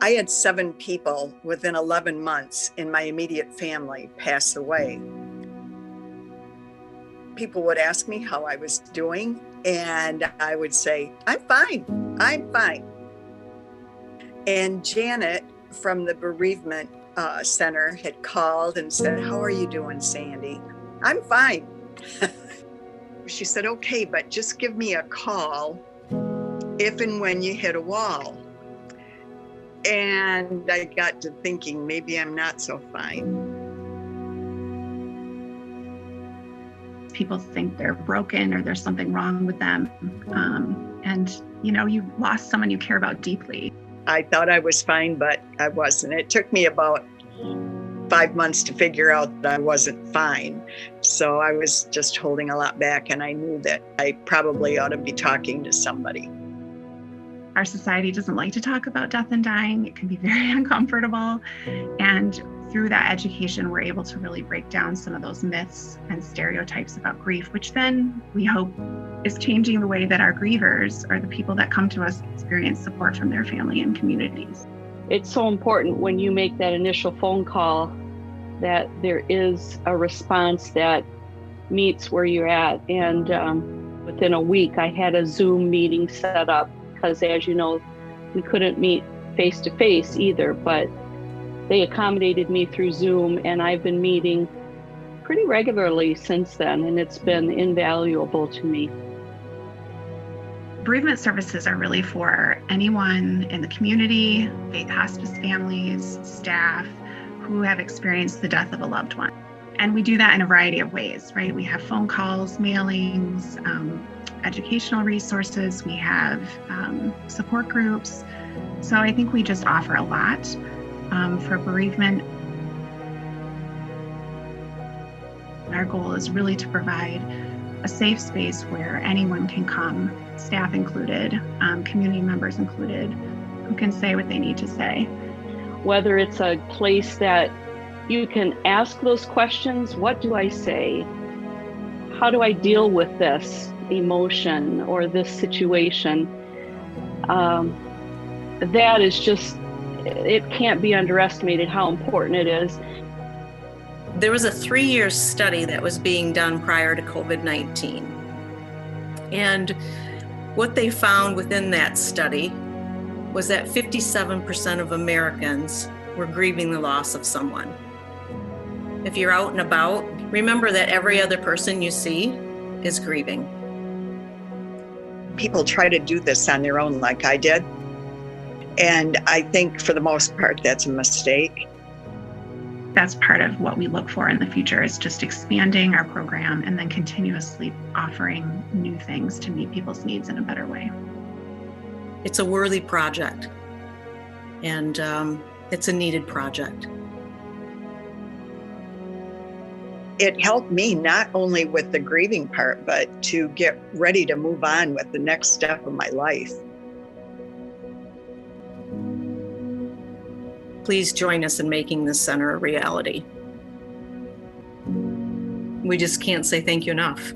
I had 7 people within 11 months in my immediate family pass away. People would ask me how I was doing, and I would say, I'm fine. And Janet from the bereavement center had called and said, how are you doing, Sandy? I'm fine. She said, okay, but just give me a call if and when you hit a wall. And I got to thinking, maybe I'm not so fine. People think they're broken or there's something wrong with them. And, you lost someone you care about deeply. I thought I was fine, but I wasn't. It took me about 5 months to figure out that I wasn't fine. So I was just holding a lot back, and I knew that I probably ought to be talking to somebody. Our society doesn't like to talk about death and dying. It can be very uncomfortable. And through that education, we're able to really break down some of those myths and stereotypes about grief, which then we hope is changing the way that our grievers, or the people that come to us, experience support from their family and communities. It's so important when you make that initial phone call that there is a response that meets where you're at. And within a week, I had a Zoom meeting set up because, as you know, we couldn't meet face to face either, but they accommodated me through Zoom, and I've been meeting pretty regularly since then, and it's been invaluable to me. Bereavement services are really for anyone in the community, faith hospice families, staff who have experienced the death of a loved one. And we do that in a variety of ways, right? We have phone calls, mailings, educational resources, we have support groups. So I think we just offer a lot for bereavement. Our goal is really to provide a safe space where anyone can come, staff included, community members included, who can say what they need to say. Whether it's a place that you can ask those questions, what do I say? How do I deal with this emotion or this situation? That is just, it can't be underestimated how important it is. There was a 3-year study that was being done prior to COVID-19. And what they found within that study was that 57% of Americans were grieving the loss of someone. If you're out and about, remember that every other person you see is grieving. People try to do this on their own like I did. And I think for the most part, that's a mistake. That's part of what we look for in the future, is just expanding our program and then continuously offering new things to meet people's needs in a better way. It's a worthy project, and it's a needed project. It helped me not only with the grieving part, but to get ready to move on with the next step of my life. Please join us in making this center a reality. We just can't say thank you enough.